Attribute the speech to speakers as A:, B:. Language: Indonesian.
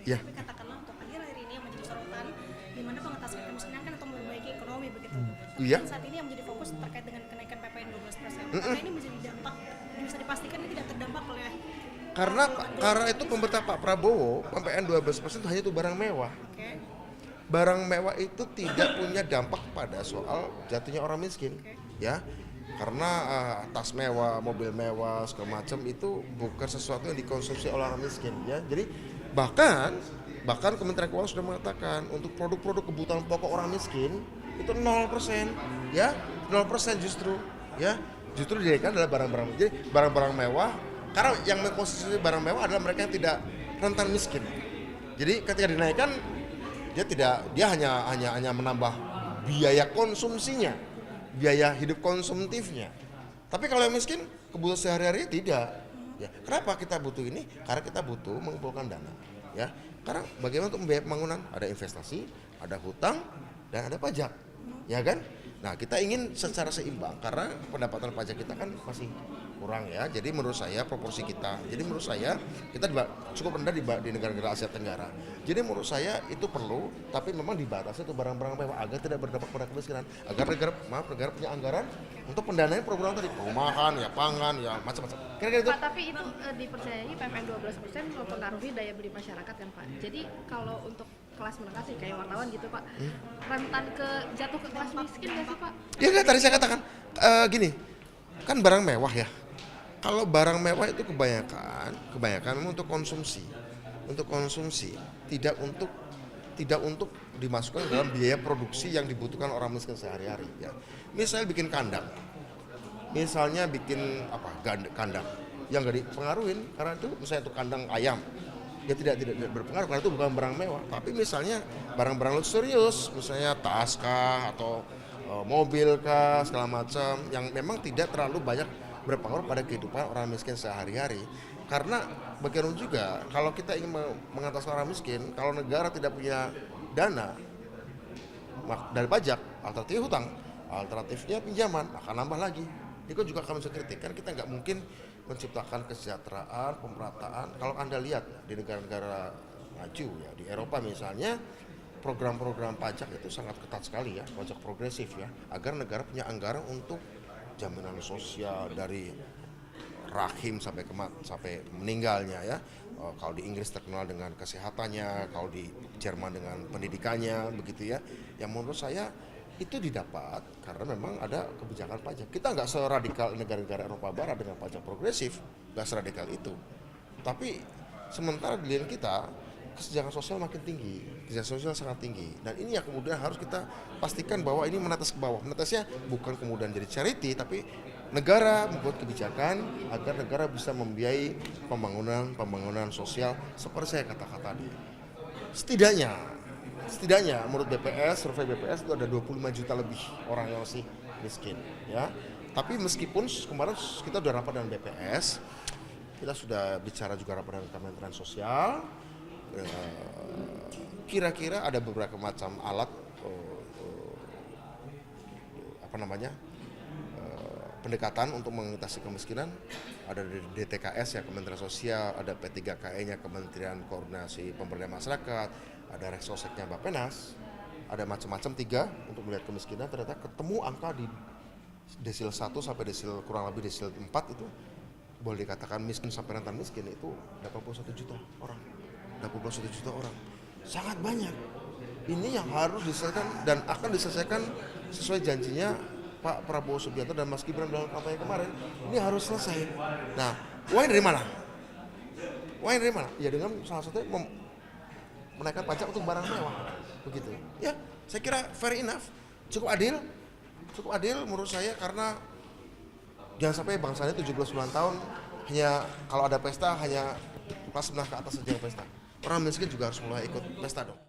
A: Ya.
B: Tapi katakanlah untuk akhir-akhir ini yang menjadi sorotan di mana pengentasan kemiskinan kan untuk memperbaiki ekonomi begitu. Tapi
A: Iya.
B: kan saat ini yang menjadi fokus terkait dengan kenaikan PPN 12%. Karena ini menjadi dampak, bisa dipastikan ini tidak terdampak oleh
A: Karena itu pemerintah Pak Prabowo PPN 12% hanya itu barang mewah.
B: Oke.
A: Barang mewah itu tidak punya dampak pada soal jatuhnya orang miskin, ya. Karena tas mewah, mobil mewah, segala macam itu bukan sesuatu yang dikonsumsi oleh orang miskin, ya. Jadi bahkan Kementerian Keuangan sudah mengatakan untuk produk-produk kebutuhan pokok orang miskin itu 0%, ya. 0% justru, ya. Justru dinaikkan adalah barang-barang. Jadi barang-barang mewah, karena yang mengkonsumsi barang mewah adalah mereka yang tidak rentan miskin. Jadi ketika dinaikkan dia hanya menambah biaya konsumsinya, biaya hidup konsumtifnya. Tapi kalau yang miskin kebutuhan sehari-hari tidak. Ya, kenapa kita butuh ini? Karena kita butuh mengumpulkan dana. Ya, karena bagaimana untuk membiayai pembangunan? Ada investasi, ada hutang, dan ada pajak, ya kan? Nah, kita ingin secara seimbang karena pendapatan pajak kita kan masih kurang, ya. Jadi menurut saya proporsi kita. Jadi menurut saya kita cukup rendah di negara-negara Asia Tenggara. Jadi menurut saya itu perlu, tapi memang dibatasi untuk barang-barang mewah agar tidak berdampak pada kemiskinan. Agar negara punya anggaran untuk pendanaan program tadi, perumahan, ya pangan, ya macam-macam. Kira-kira itu.
C: Pak, tapi itu dipercayai PPN 12% mempengaruhi daya beli masyarakat kan Pak. Jadi kalau untuk kelas menengah sih kayak wartawan gitu Pak, rentan jatuh ke kelas miskin nggak sih Pak?
A: Ya kan tadi saya katakan gini, kan barang mewah ya. Kalau barang mewah itu kebanyakan memang untuk konsumsi, tidak untuk dimasukkan dalam biaya produksi yang dibutuhkan orang miskin sehari-hari, ya. Misalnya bikin kandang, misalnya bikin kandang yang nggak dipengaruhin karena itu misalnya itu kandang ayam, ya tidak berpengaruh karena itu bukan barang mewah. Tapi misalnya barang-barang luxurious, misalnya tas kah atau mobil kah segala macam yang memang tidak terlalu banyak berpengaruh pada kehidupan orang miskin sehari-hari. Karena bagaimana juga kalau kita ingin mengatasi orang miskin, kalau negara tidak punya dana dari pajak, alternatif hutang, alternatifnya pinjaman, akan nambah lagi. Itu juga akan bisa kritik, kan kita nggak mungkin menciptakan kesejahteraan, pemerataan. Kalau Anda lihat di negara-negara maju, ya di Eropa misalnya, program-program pajak itu sangat ketat sekali, ya, pajak progresif, ya, agar negara punya anggaran untuk jaminan sosial dari rahim sampai meninggalnya, ya. Kalau di Inggris terkenal dengan kesehatannya, kalau di Jerman dengan pendidikannya, begitu, ya. Yang menurut saya itu didapat karena memang ada kebijakan pajak. Kita nggak seradikal negara-negara Eropa Barat dengan pajak progresif, nggak seradikal itu. Tapi sementara di lini kita kesejahteraan sosial makin tinggi, kesejahteraan sosial sangat tinggi, dan ini yang kemudian harus kita pastikan bahwa ini menetes ke bawah. Menetesnya bukan kemudian jadi charity, tapi negara membuat kebijakan agar negara bisa membiayai pembangunan sosial seperti saya katakan tadi. Setidaknya menurut BPS, survei BPS itu ada 25 juta lebih orang yang masih miskin, ya. Tapi meskipun kemarin kita sudah rapat dengan BPS, kita sudah bicara juga rapat dengan Kementerian Sosial, kira-kira ada beberapa macam alat pendekatan untuk mengatasi kemiskinan. Ada dari DTKS, ya, Kementerian Sosial, ada P3KE-nya Kementerian Koordinasi Pemberdayaan Masyarakat, ada Resoseknya Bappenas, ada macam-macam 3 untuk melihat kemiskinan. Ternyata ketemu angka di desil 1 sampai kurang lebih desil 4 itu boleh dikatakan miskin sampai rentan miskin itu 81 juta orang. 81 juta orang. Sangat banyak. Ini yang harus diselesaikan dan akan diselesaikan sesuai janjinya Pak Prabowo Subianto dan Mas Gibran dalam kampanye kemarin. Ini harus selesai. Nah, uangnya dari mana? Ya dengan salah satunya menaikkan pajak untuk barang mewah. Begitu. Ya, saya kira fair enough. Cukup adil menurut saya, karena jangan sampai bangsanya 79 tahun hanya kalau ada pesta hanya kelas menengah ke atas saja yang pesta. Orang miskin juga harus mulai ikut pesta dong.